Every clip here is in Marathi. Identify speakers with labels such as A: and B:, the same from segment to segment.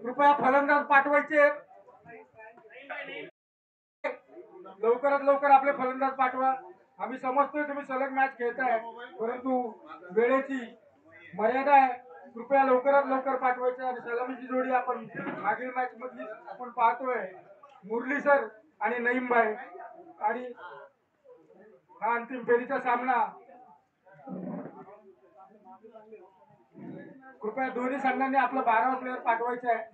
A: कृपया फलंदाज पाठवायचे, लवकरात लवकर आपले फलंदाज पाठवा। आम्ही समजतोय तुम्ही सलग मॅच खेळताय, परंतु वेळेची मर्यादा आहे। कृपया लवकरात लवकर पाठवायचे। आणि सलामीची जोडी आपण मागील मॅच मधली आपण पाहतोय, मुरली सर आणि नईम भाई, आणि हा अंतिम फेरीचा सामना। कृपया दोन्ही संघांनी आपलं 12 प्लेयर पाठवायचे आहे।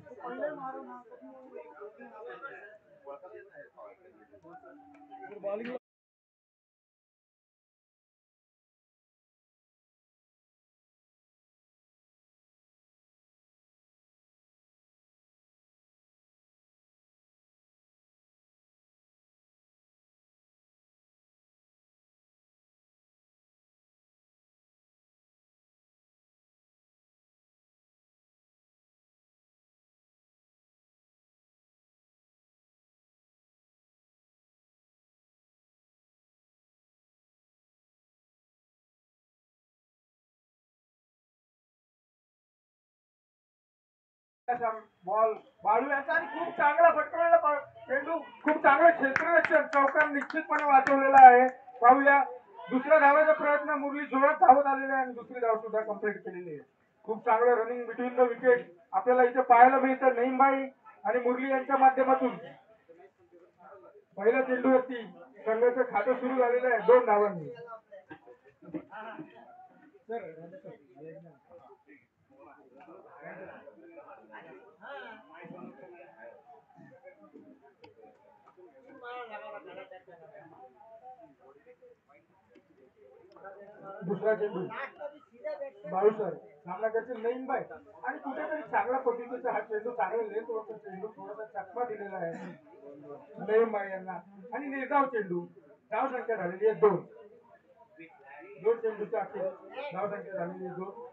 A: बॉल बाळू यांचा आणि खूप चांगला फटकवलेला चेंडू, खूप चांगलं क्षेत्ररक्षण चौकार निश्चितपणे वाचवलेला आहे। पाहूया दुसऱ्या धावाचा प्रयत्न, मुरली जोरात धावत आलेले आहे आणि दुसरी धाव सुद्धा कंप्लीट केलेली आहे। खूप चांगलं रनिंग बिटवीन द विकेट आपल्याला इथे पाहायला मिळतं। नईमभाई आणि मुरली यांच्या माध्यमातून पहिल्या चेंडूवरती संघाचं खातं सुरू झालेलं आहे 2 धावांनी। दुसरा चेंडू बाळू सर सामना करतील नईमभाई, आणि कुठेतरी चांगल्या पद्धतीचा हा चेंडू, चांगला लेंथ वरचा चेंडू, थोडासा चकमा दिलेला आहे नईमभाई यांना। आणि निर्धाव चेंडू, धाव संख्या झालेली आहे 2। 2 चेंडूच्या अखेर धाव संख्या झालेली आहे 2।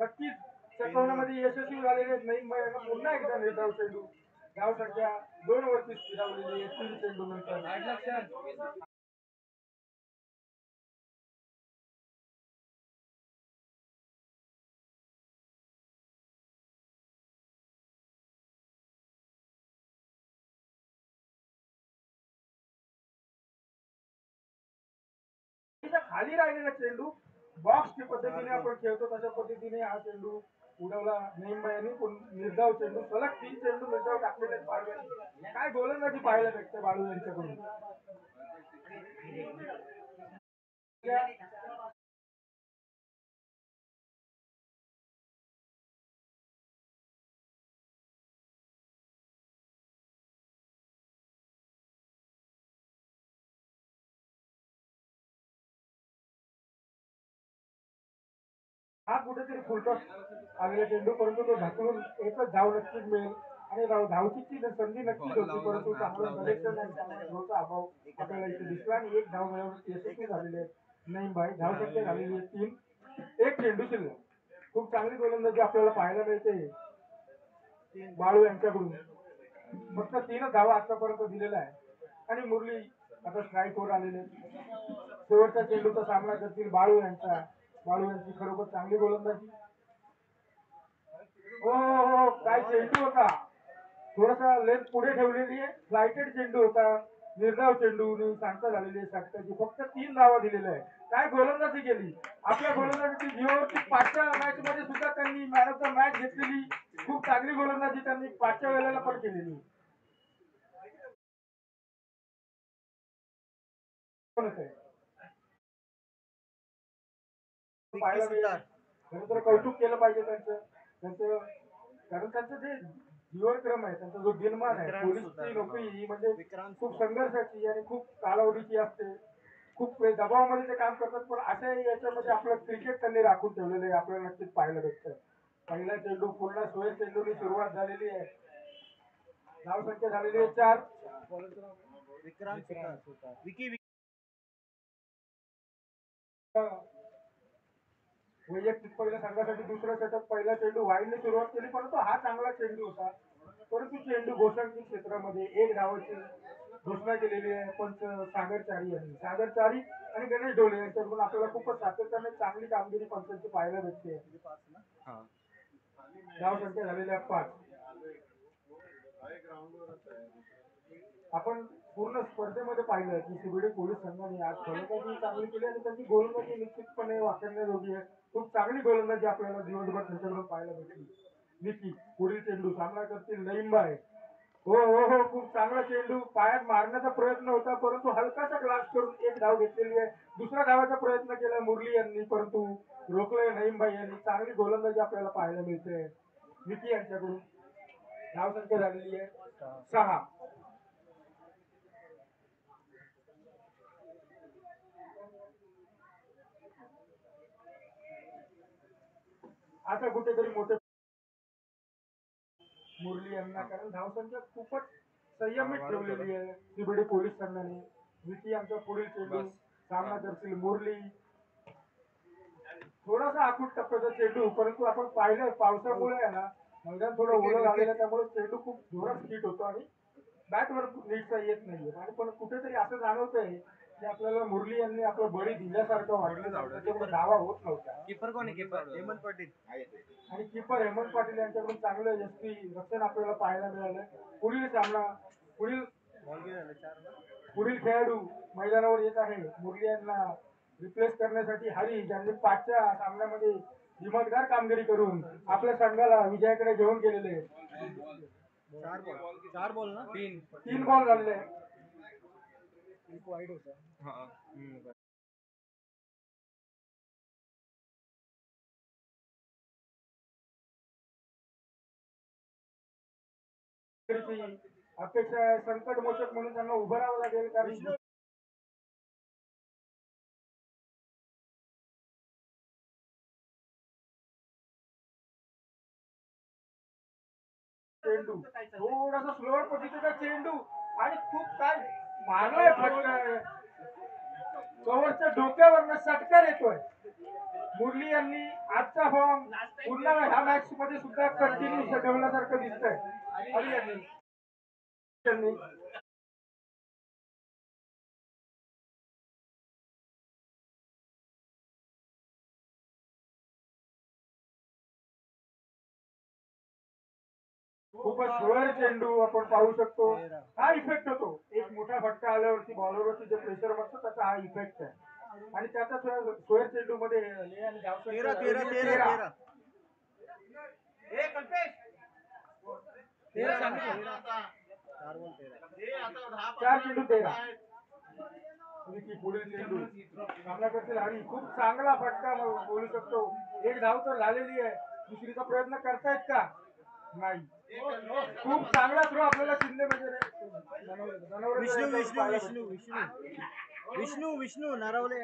A: नक्कीच चकवण्यामध्ये यशस्वी झालेले आहेत नईमभाई यांना। पुन्हा एकदा निर्धाव चेंडू, धाव संख्या 2 वरती स्थिरावलेली आहे 3 चेंडू नंतर। खाली राहिलेला चेंडू बॉक्सच्या पद्धतीने आपण खेळतो तशा पद्धतीने हा चेंडू उडवला नईमभाई यांनी। निर्धाव चेंडू, सलग 3 चेंडू निर्धाव टाकलेले बाळू यांनी। काय गोलंदाजी पाहायला भेटते बाळू यांच्याकडून। हा कुठेतरी फुलटॉस आलेला चेंडू, परंतु तो ढकलून एकच धाव नक्कीच मिळेल आणि धावचीची संधी नक्कीच होती, परंतु चांगलं कलेक्शन आणि चांगला थ्रोचा अभाव आपल्याला इथे दिसला आणि एक धाव मिळवण्यात यशस्वी झालेले आहेत नईमभाई। धाव संख्या झालेली आहे 3, 1 चेंडू शिल्लक। खूप चांगली गोलंदाजी आपल्याला पाहायला मिळते बाळू यांच्याकडून। फक्त 3 धावा आतापर्यंत दिलेला आहे आणि मुरली आता स्ट्राईक वर आलेले। शेवटच्या चेंडूचा सामना करतील बाळू यांचा। बाळू यांची खरोखर चांगली गोलंदाजी। हो काय चेंडू होता, थोडासा लेंथ पुढे ठेवलेली आहे, फ्लायटेड चेंडू होता, निर्धाव चेंडू सांगता झालेली आहे षटकाची। फक्त 3 धावा दिलेल्या आहे। काय गोलंदाजी केली आपल्या गोलंदाजीची जीवावरती। 5व्या मॅच मध्ये सुद्धा त्यांनी मॅन ऑफ द मॅच घेतलेली, खूप चांगली गोलंदाजी त्यांनी 5व्या वेळेला पण केलेली। खरं तर कौतुक केलं पाहिजे त्यांचं, कारण त्यांचं जे जीवनक्रम आहे, त्यांचा जो दिनमान आहे, पोलीसची नोकरी ही म्हणजे खूप संघर्षाची आणि खूप कालावधीची असते। खूप दबावामध्ये ते काम करतात, पण अशा याच्यामध्ये आपलं क्रिकेट त्यांनी राखून ठेवलेलं आहे, आपल्याला नक्कीच पाहायला भेटतं। पहिला चेंडू पुन्हा 16 चेंडूनी सुरुवात झालेली आहे। धाव संख्या झालेली आहे 4। वैयक्तिक पहिल्या संघासाठी दुसरा षटक। पहिला चेंडू वाईडने सुरुवात केली, परंतु हा चांगला चेंडू होता, परंतु चेंडू घोषणा क्षेत्रामध्ये 1 धावाची घोषणा केलेली आहे पंच सागर चारी यांनी. सागर चारी आणि गणेश ढोले यांच्याकडून आपल्याला खूपच सातत्याने चांगली कामगिरी पंचांची पाहायला भेटते. धाव संख्या झालेल्या 5. आपण पूर्ण स्पर्धेमध्ये पाहिलं की सीबीडी पोलीस संघाने आज फलंदाजी चांगली केली आणि त्यांची गोलंदाजी निश्चितपणे वाखाणण्याजोगी आहे. खूप चांगली गोलंदाजी आपल्याला दिवसभर त्यांच्याकडून पाहायला भेटली. निकी पुढील चेंडू सामना करतील नईमबाई. हो हो हो, खूप चांगला चेंडू पायात मारण्याचा प्रयत्न होता परंतु हलकासा ग्लास करून एक धाव घेतलेली आहे. दुसरा धावाचा प्रयत्न केला मुरली यांनी परंतु रोखले नईमबाई यांनी. चांगली गोलंदाजी आपल्याला पाहायला मिळते निकी यांच्याकडून. धाव संख्या झालेली आहे 6. आता कुठेतरी मोठे मुरली यांना, कारण धावसंख्या खूपच संयमित ठेवलेली आहे सीबीडी पोलीस संघाने. विकी यांचा पुढील चेंडू सामना करतील मुरली. थोडासा आखूट टप्प्याचा चेंडू परंतु आपण पाहिलं पावसामुळे आहे ना मैदान थोडं ओलं झालेलं त्यामुळे चेंडू खूप जोरात हिट होतो आणि बॅटवर नीटचा येत नाहीये. आणि पण कुठेतरी असं जाणवतंय की आपल्याला मुरली यांनी आपलं बळी दिल्यासारखं वाटलं. त्याच्यामुळे धावा होत नव्हत्या.
B: कीपर कोण आहे? कीपर हेमंत पाटील
A: आणि कीपर हेमंत पाटील यांच्याकडून चांगलं यशस्वी रक्षण आपल्याला पाहायला मिळालं. पुढील सामना पुढील खेळाडू मैदानावर येत आहे मुरली यांना रिप्लेस करण्यासाठी हरी, ज्यांनी 5च्या सामन्यामध्ये दिमागदार कामगिरी करून आपल्या संघाला विजयाकडे घेऊन गेलेले.
B: 4 बॉल ना
A: 3 बॉल झालेले.
B: एक वाईड होता.
A: अपेक्षा आहे संकट मोचक म्हणून त्यांना उभं राहावं लागेल. कारण चेंडू थोडासा स्लोअर पद्धतीचा चेंडू आणि खूप काय मारलाय फटका. कव्हरच्या डोक्यावरनं षटकार येतोय. मुरली यांनी आजचा फॉर्म पुन्हा ह्या मॅच मध्ये सुद्धा कंटिन्यू ठेवल्यासारखं दिसतंय. हरी यांनी खूपच स्लोअर चेंडू आपण पाहू शकतो. हा इफेक्ट होतो. एक मोठा फटका आल्यावरती बॉलरवरती जे प्रेशर बसतो त्याचा हा इफेक्ट आहे. आणि त्याचा स्क्वेअर चेंडू मध्ये 4 चेंडू 13. पुढील चेंडू सामना करतील हरी. खूप चांगला फटका बोलू शकतो. एक धाव तर झालेली आहे. दुसरीचा प्रयत्न करतायत का? नाही. खूप चांगला थ्रो आपल्याला शिंदे म्हणजे
B: विष्णू नारावले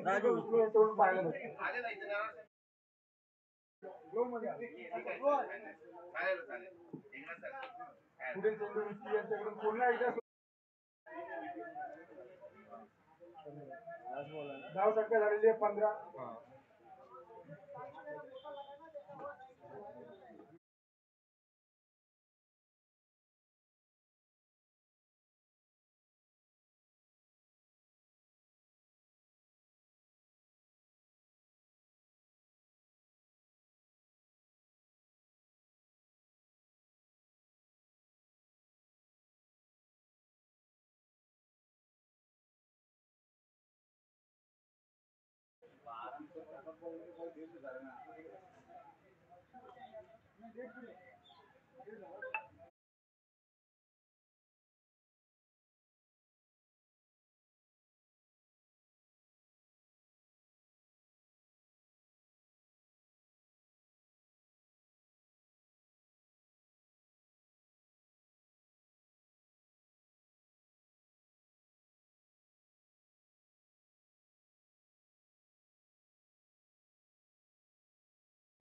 A: राजू विष्णू यांच्याकडून पाहायला भेटतो. पुढील चेंडू विष्णू यांच्याकडून पुन्हा एकदा धाव संख्या झालेली आहे 15.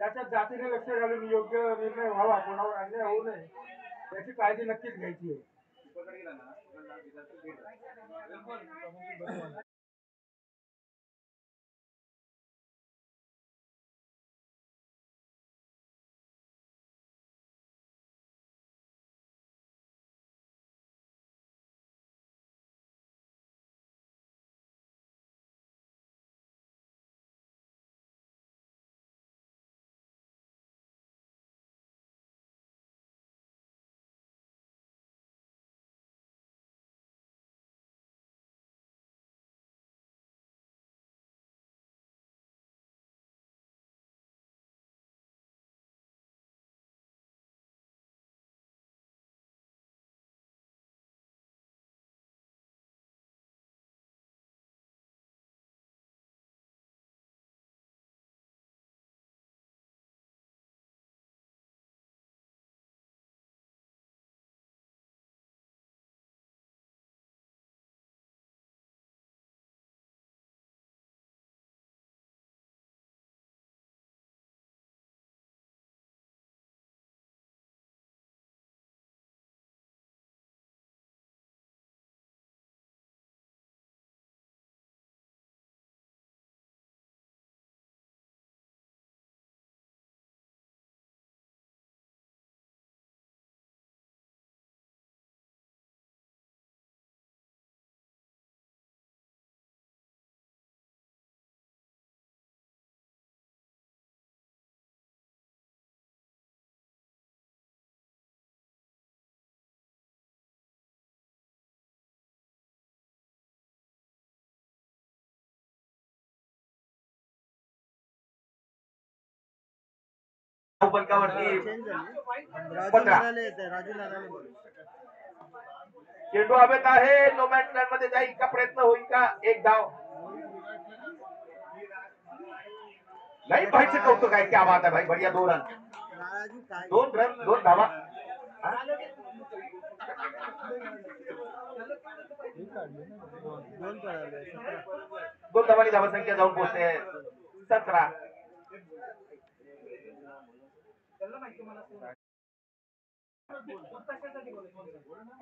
A: त्याच्या जातीने लक्ष घालून योग्य निर्णय व्हावा, कोणावर अन्याय होऊ नये याची काळजी नक्कीच घ्यायची आहे.
C: फलकावरती
B: चेंज झाली राजू
C: 15.
B: नराले येते राजू नराले
C: चेंडू हवेत आहे. नो मॅच लँड मध्ये जाईल का? प्रयत्न होईल का? एक धाव. नाही भाईचे कौतुक आहे. क्या बात आहे भाई. बढ़िया 2 रन.
B: राजू काय
C: 2 रन 2 धावा. हा?
B: दोन पळाले
C: 2 धावांनी धावसंख्या जाऊन पोहोचते 17.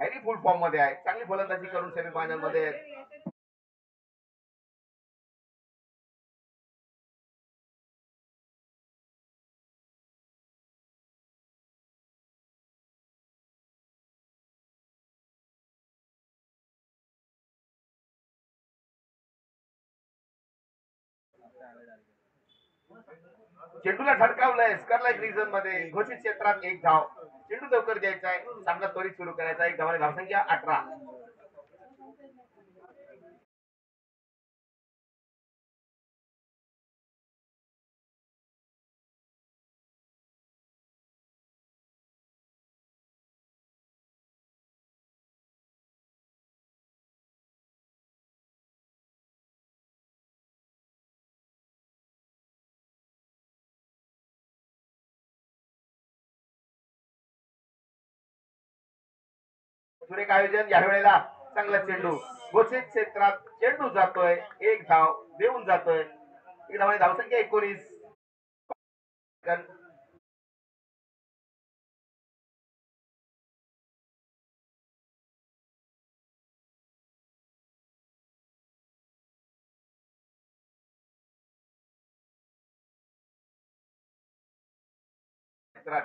C: हॅरी फुल फॉर्म मध्ये आहे. चांगली फलंदाजी करून सेमीफायनल मध्ये चेंडूला झटकावलंय. स्करलाइक रिझन मध्ये घोषित क्षेत्रात एक धाव. चेंडू लवकर द्यायचा आहे. सामना त्वरित सुरू करायचा. एक धावाने धावसंख्या 18. सुरेख आयोजन. या वेळेला चांगला चेंडू घोषित क्षेत्रात चेंडू जातोय. एक धाव देऊन जातोय. एक धावाने धावसंख्या 19.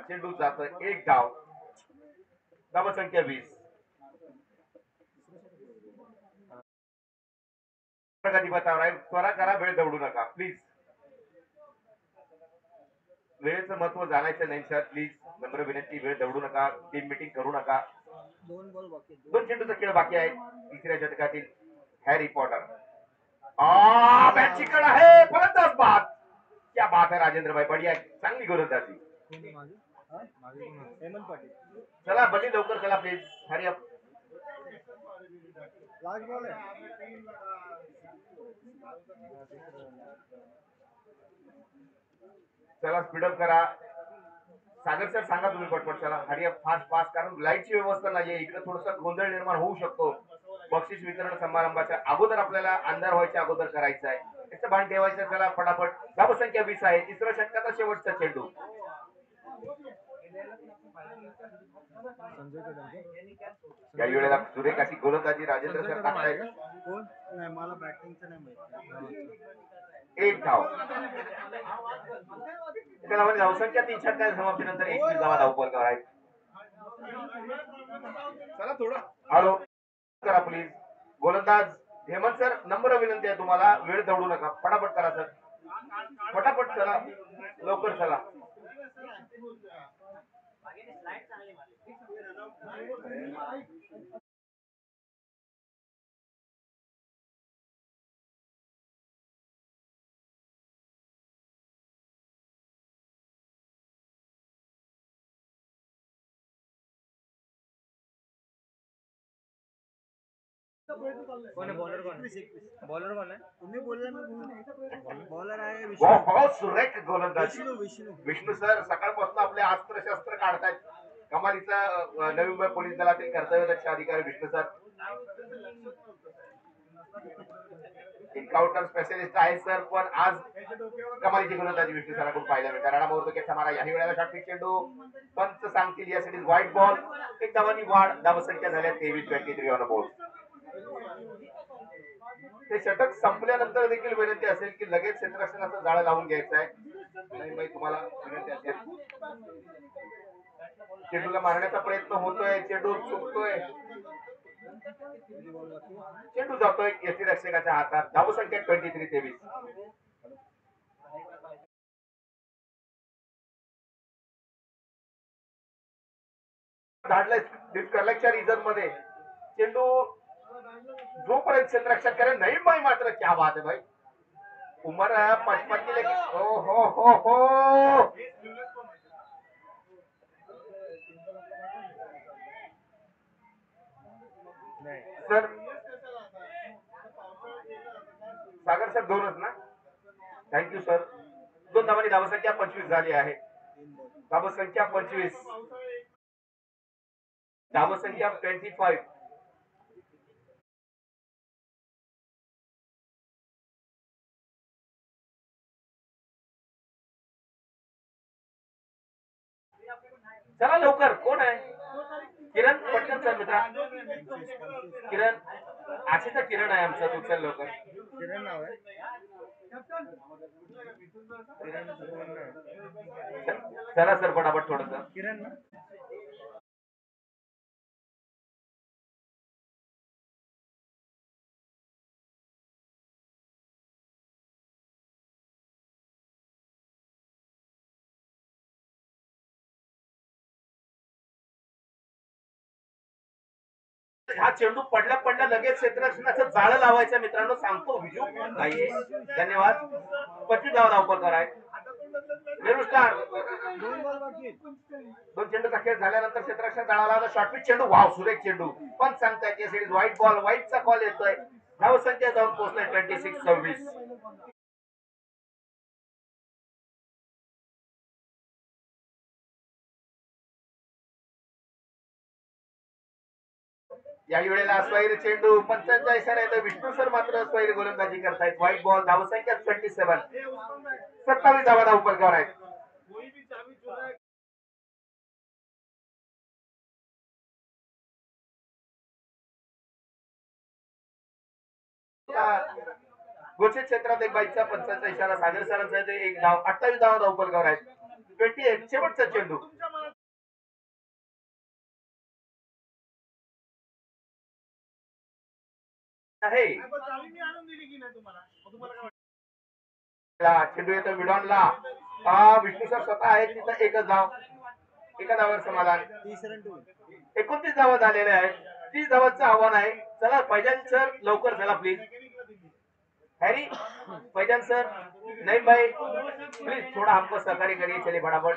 C: चेंडू जातोय. एक धाव. धावसंख्या 20. प्रगती बतावर आहे. त्वरा करा. वेळ दवडू नका प्लीज. वेळेचं महत्व जाणायचं नाही सर. प्लीज नम्र विनंती. वेळ दवडू नका. टीम मीटिंग करू नका.
B: दोन बॉल बाकी
C: 2 चेंडूचा खेळ बाकी आहे. तिसऱ्या षटकातील हॅरी पॉटर. मॅच चिकन आहे. फलंदाज बाद. क्या बात है राजेंद्र भाई. बढ़िया. चांगली गोलंदाजी.
B: हेमंत पाटील
C: चला बल्ली लवकर चला please. Hurry up.
B: Last ball आहे
C: चला स्पीडअप करा. सागर सर सांगा तुम्ही पटपट. चला हरी अप. Fast fast. कारण लाईटची व्यवस्था नाहीये इकडे. थोडस गोंधळ निर्माण होऊ शकतो. बक्षीस वितरण समारंभाच्या अगोदर आपल्याला अंधार व्हायच्या अगोदर करायचं आहे. त्याचं भान ठेवायचं. चला फटाफट. धावसंख्या 20 आहे. तिसऱ्या षटकाचा शेवटचा चेंडू. याही वेळेला सुरेख अशी गोलंदाजी राजेंद्र सर टाकतायत.
B: कोण नाही मला बॅटिंगचं नाही माहिती.
C: एक धाव. त्याला धावसंख्या 3 षटकाच्या समाप्तीनंतर 21 धावा धावफलकावर आहेत. चला थोडं हॅलो करा प्लीज. गोलंदाज हेमंत सर नम्र विनंती आहे तुम्हाला. वेळ दवडू नका. फटाफट करा सर. फटाफट चला. लवकर चला.
B: कोण आहे बॉलर? कोण बॉलर? कोण आहे तुम्ही बोलला? मी बॉलर आहे
C: बहुत सुरेख गोलंदाजी.
B: विष्णू
C: विष्णू सर सकाळपासून आपले अस्त्र शस्त्र काढतायत. कमालीचा नवी मुंबई पोलीस दलातील कर्तव्यदक्ष अधिकारी विष्णू सर. एन्काउंटर स्पेशलिस्ट आहे सर. पण आज कमालीची गोलंदाजी विष्णू सरांकडून पाहायला मिळते. राणा मोहतो मारा. याही वेळेला शॉर्ट चेंडू. पंच सांगतील यासाठी व्हाईट बॉल. एक धावांनी वाढ. धावसंख्या झाल्या 23-23 ऑन बोर्ड. ते षटक संपल्यानंतर देखील विनंती असेल की लगेच क्षेत्ररक्षणाचं जाळं लावून घ्यायचं आहे. नाही बाई तुम्हाला विनंती असेल. चेंडूला मारण्याचा प्रयत्न होतोय. चेंडू चुकतोय. चेंडू जातोय यष्टीरक्षकाच्या हातात. धावसंख्या 23-23. धाडलंय रिझन मध्ये. चेंडू जोपर्यंत क्षेत्ररक्षक करे नाही बाई मात्र. क्या बात है भाई. उमर 55 की लगी. ओ हो हो हो. सर सागर सर दोनच ना. Thank you sir. 2 धावांनी धावसंख्या 25 झाली आहे. धावसंख्या 25, धावसंख्या 25. चला लवकर, कोण आहे? किरण पटकन सर मित्रा. किरण आशीचा किरण आहे आमचा. तू चल लवकर.
B: किरण नाव आहे.
C: चला सर फटाफट थोडस.
B: किरण ना.
C: हा चेंडू पडल्या पडल्या लगेच क्षेत्ररक्षणाचं जाळं लावायचं मित्रांनो, सांगतो विजू नाहीये. धन्यवाद. 25 धावा धावपलकर आहे. नेहरू स्टार. 2 चेंडूचा खेळ झाल्यानंतर क्षेत्ररक्षण जाळाला शॉर्टपिच चेंडू. वाव, सुरेख चेंडू. पण सांगतायत या सिरीज व्हाईट बॉल, व्हाईटचा कॉल येतोय. धावसंख्या जाऊन पोहोचलाय 26-26. याही वेळेला स्वैर चेंडू. पंचांच्या इशारा येतो. विष्णू सर मात्र स्वैर गोलंदाजी करतायत. White ball. धावसंख्या 27. 27 धावा धावपलकर आहेत. गोचे क्षेत्रात एक बाईकचा पंचांचा इशारा. सागर सरांचा येतो. एक धाव. 28 धावा धावपलकर आहेत. 28. शेवटचा चेंडू आहे. चेंडू येतो मिडॉनला. विष्णू सर स्वतः आहेत तिथं. एकच धाव. एका धावावर समाधान. 29 धावा झालेल्या आहेत. 30 धावांचं आव्हान आहे. चला फैजान सर लवकर चला प्लीज. Harry Faizan sir. नहीं भाई प्लीज थोड़ा हमको सहकार्य करिए. चलिए फटाफट.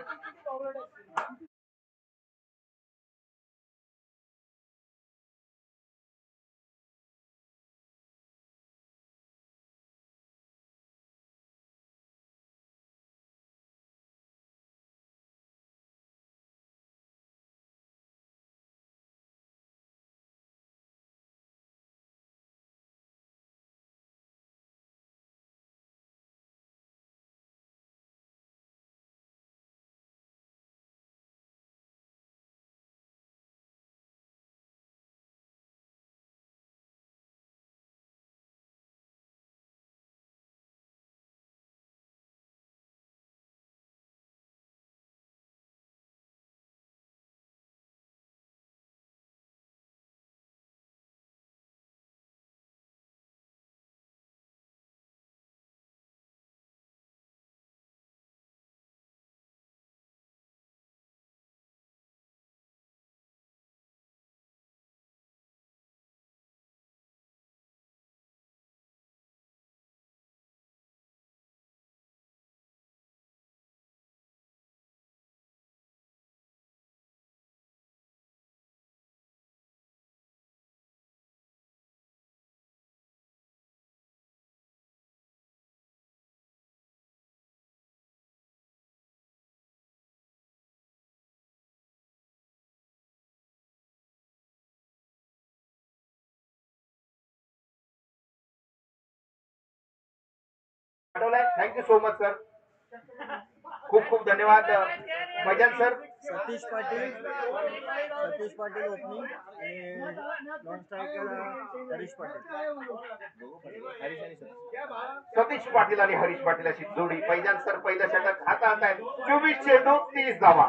C: Thank you so much sir. खूप खूप धन्यवाद फैजान सर.
B: सतीश पाटील ओपनिंग आणि नॉन स्ट्रायकर हरीश पाटील.
C: सतीश पाटील आणि हरीश पाटील अशी जोडी. फैजान सर पहिलं षटक हातात आहेत. 24 चेंडू 30 धावा.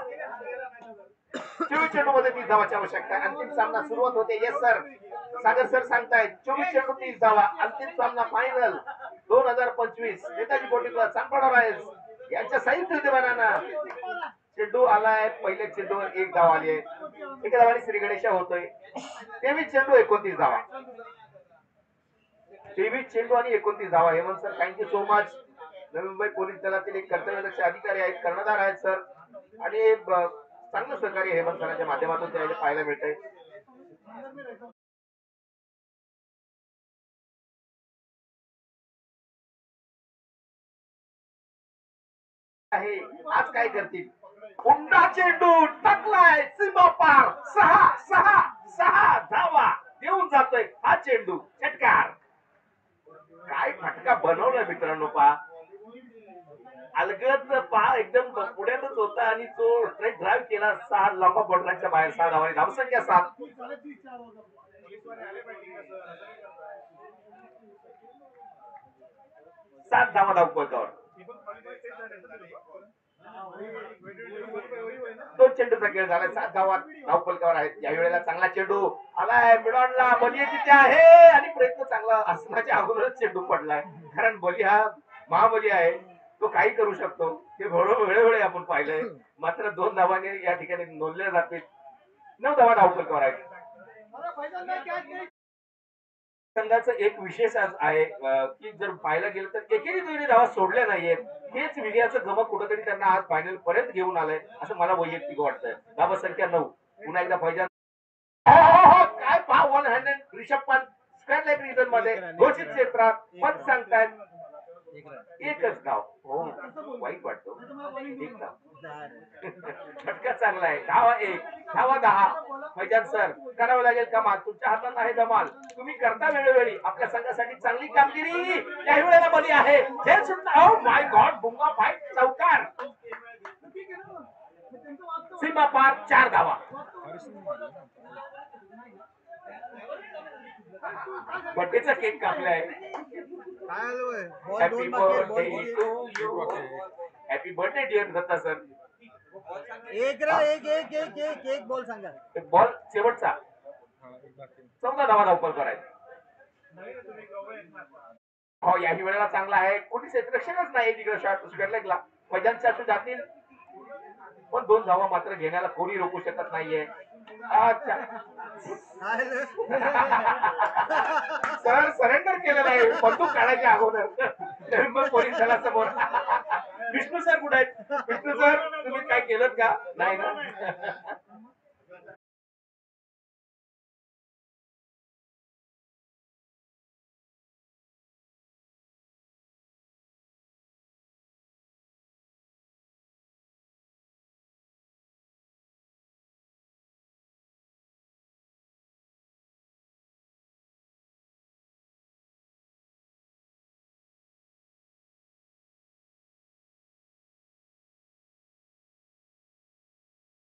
C: 24 चेंडू मध्ये 30 धावाची आवश्यकता. अंतिम सामना सुरुवात होते. Yes sir. सागर सर सांगतायत 24 चेंडू 30 धावा. अंतिम सामना फायनल 2025 नेताजी बोटी क्लब चांदपाडा रॉयल्स यांच्या संयुक्त विद्यमानानं चेंडू आलाय. पहिल्या चेंडूवर 1 धाव आली आहे. एका धावाने श्री गणेशा होतोय. 23 चेंडू 29 धावा. 23 चेंडू आणि 29 धावा. Hemant sir thank you so much. Navi Mumbai police दलातील एक कर्तव्यदक्ष अधिकारी आहेत, कर्णधार आहेत सर. आणि चांगलं सहकार्य हेमंत सरांच्या माध्यमातून त्याला पाहायला मिळतंय. आहे आज काय करतील. पुन्हा चेंडू टाकलाय सीमा पार. 6 धावा देऊन जातोय हा चेंडू. षटकार. काय फटका बनवलाय मित्रांनो. पहा अलगद पहा एकदम पुढ्यातच होता आणि तो स्ट्रेट ड्राईव्ह केला 6 लॉंग ऑफ बॉर्डरच्या बाहेर. 6 धावांनी धावसंख्या 7. 7 धावा धावपळकावर. 2 चेंडूचा खेळ झाला. 7 धावा धावपळकावर आहेत. या वेळेला चांगला चेंडू आलाय मिडॉनला. बली तिथे आहे आणि प्रयत्न चांगला असण्याच्या अगोदरच चेंडू पडलाय. कारण बली हा महाबली आहे. तो काही करू शकतो. ते वेळोवेळी आपण पाहिलंय. मात्र 2 धावांनी या ठिकाणी नोंदल्या जातील. 9 धावा धावपळकावर आहेत. संघाचं एक विशेष आहे की जर पाहायला गेलं तर एकेरी दुहेरी धावा सोडल्या नाहीयेत. हेच विजयाचं गमक कुठेतरी त्यांना आज फायनल पर्यंत घेऊन आलंय असं मला वैयक्तिक वाटतंय. धावा संख्या 9. पुन्हा एकदा फैजान काय पहा 100 Rishabh Pant square leg region मध्ये घोषित क्षेत्रात पंत सांगतायत एकच धाव. हो वाईट वाटतो. एक धाव. फटका चांगला आहे. धावा 1 धावा 10. फैजान सर करावं लागेल कमाल. तुमच्या हातात आहे धमाल. तुम्ही करता वेळोवेळी आपल्या संघासाठी चांगली कामगिरी. काही वेळेला बली आहे. हे सुद्धा ओ माय गॉड बुंगा फाईट चौकार. सीमा पार 4 धावा. बर्थडेचा केक कापलाय. Happy birthday to you. Happy birthday dear Datta sir.
B: एक बॉल सांगा.
C: बॉल शेवटचा 14 धावा धावपळ करायचा. हो याही वेळेला चांगला आहे. कोणी क्षेत्ररक्षणच नाही तिकडे शॉट स्क्वेअरलेगला. फैजान चाचू जातील पण 2 धावा मात्र घेण्याला कोणी रोखू शकत नाहीये. अच्छा सर सरेंडर केलेलं आहे बंदूक काढायच्या अगोदर. मग पोलीस झाला समोर. विष्णू सर कुठे आहेत. विष्णू सर तुम्ही काय केलं का. नाही ना.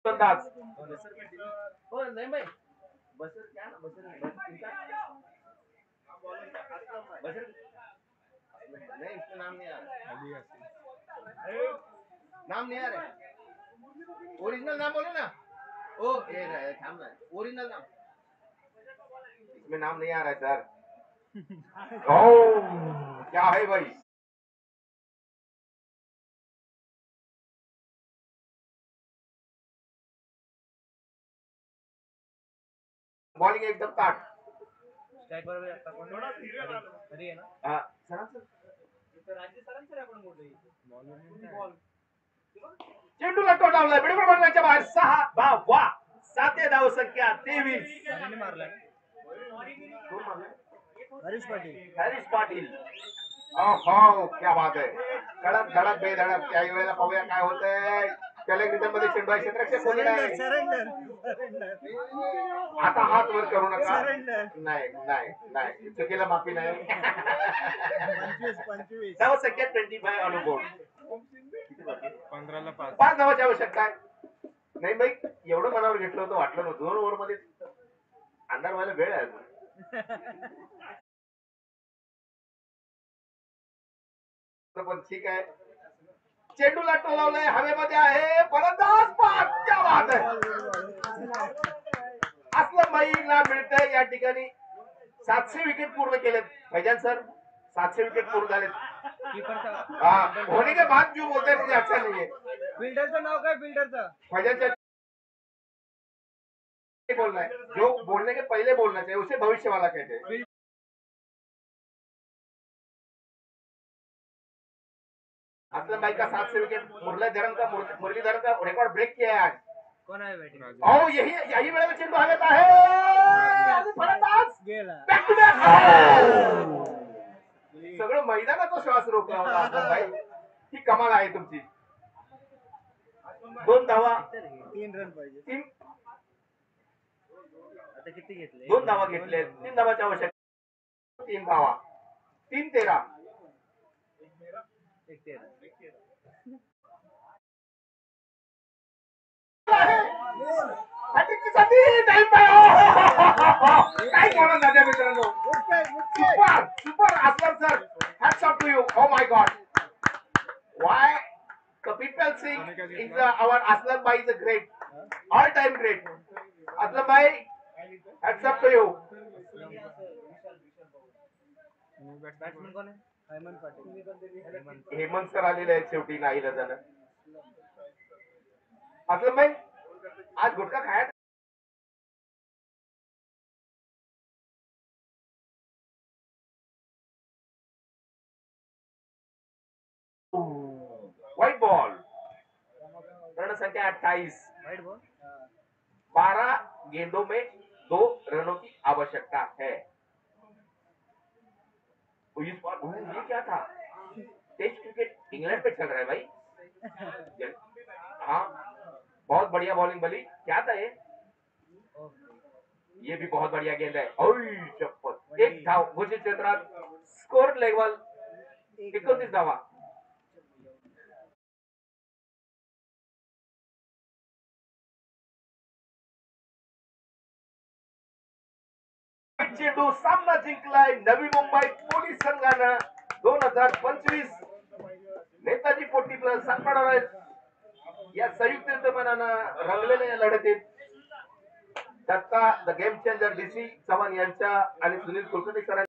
C: अंदाज हो नहीं भाई बसर क्या ना बसर बसर नहीं इसका नाम नहीं आ रहा. नाम नहीं आ रहा. ओरिजिनल नाम बोलो ना. ओ ये थाम ना ओरिजिनल नाम इसमें नाम नहीं आ रहा है सर. ओ क्या है भाई. बॉलिंग एकदम ताट.
B: स्ट्राइक बरोबर आता कोण थोडा हरी आहे ना.
C: हां सरांचं
B: राज्य सरांचं आपण बोलतोय. बॉल
C: चेंडूला टोटावलाय. बिडकर बॉलच्या बाहेर 6 धावा. 7 धाव संख्या 23.
B: सरांनी मारलाय.
C: कोण मारलाय.
B: हरीश पाटील.
C: पाटील. ओहो क्या बात है. कडक धडक बेधडक. त्या वेळेला पाहूया काय होतंय. त्याला मध्ये चेंडू आहे. क्षेत्ररक्षक कोणी नाही. आता हात वर करू नका. नाही नाही नाही चुकीला माफी नाही.
B: 25
C: धाव संख्या 25 अनुभव.
B: 15ला
C: 5 धावाची आवश्यकता आहे. नाही बाई एवढं मनावर घेतलं होतं वाटलं नव्हतं. 2 ओव्हर मध्ये अंधार व्हायला वेळ आहे अजून. पण ठीक आहे. चेंडूला टोलावलंय. हवेमध्ये आहे. फलंदाज पाठ. क्या बात आहे. असलं बाईला मिळतंय या ठिकाणी. 700 विकेट पूर्ण केलेत फैजान सर. 700 विकेट पूर्ण झालेत. होने के बाद जो बोलते हैं मुझे अच्छा नहीं है.
B: फिल्डरचं नाव काय. फिल्डरचं
C: फैजान बोलना है. जो बोलने के पहले बोलना चाहिए उसे भविष्य वाला कहते हैं. असलम भाई का 700 विकेट. मुरलीधरन का रिकॉर्ड ब्रेक किया है आज.
B: कोण आहे बैटिंग.
C: ओ यही वेळेला चेंडू हवेत आहे. आणि फलंदाज
B: गेला.
C: Back to back. सगळं मैदानाचा श्वास रोखला होता असलम भाई. ही कमाल आहे तुमची. 2 धावा
B: 3 रन पाहिजे.
C: 3
B: आता किती घेतले?
C: 2 धावा घेतले. 3 धावाच्या आवश्यक 3 धावा 3-13
B: एक 13.
C: टाइम काय बोला माझ्या मित्रांनो. Super super Aslam sir. Hats off to you. Oh my god. Why Kapil Singh is our Aslam bhai is a great all time great. Aslam bhai hats off to you.
B: Batsman कोण आहे? हेमंत पाटील.
C: हेमंत सर आलेले आहेत शेवटी नाही झालं. असलम भाई आज गुटखा खाया. White ball. रन संख्या 28.
B: Wide ball.
C: 12 गेंदों में 2 रनों की आवश्यकता है. इस बार ये क्या था? टेस्ट क्रिकेट इंग्लैंड पे चल रहा है भाई. हाँ बहुत बढ़िया बॉलिंग बली. क्या था ये भी बहुत बढ़िया गेंद है. ओय चप्पल. 1 धाव घोषित क्षेत्रात. स्कोर लेवल 29 धावा. चेंडू सामना जिंकलाय नवी मुंबई पोलीस संघानं 2025 नेताजी 40 प्लस सातपाडा या संयुक्त युद्धमानानं रंगलेल्या या लढतीत Datta the game changer DC Chavan यांच्या आणि सुनील कुलकर्णी सरांच्या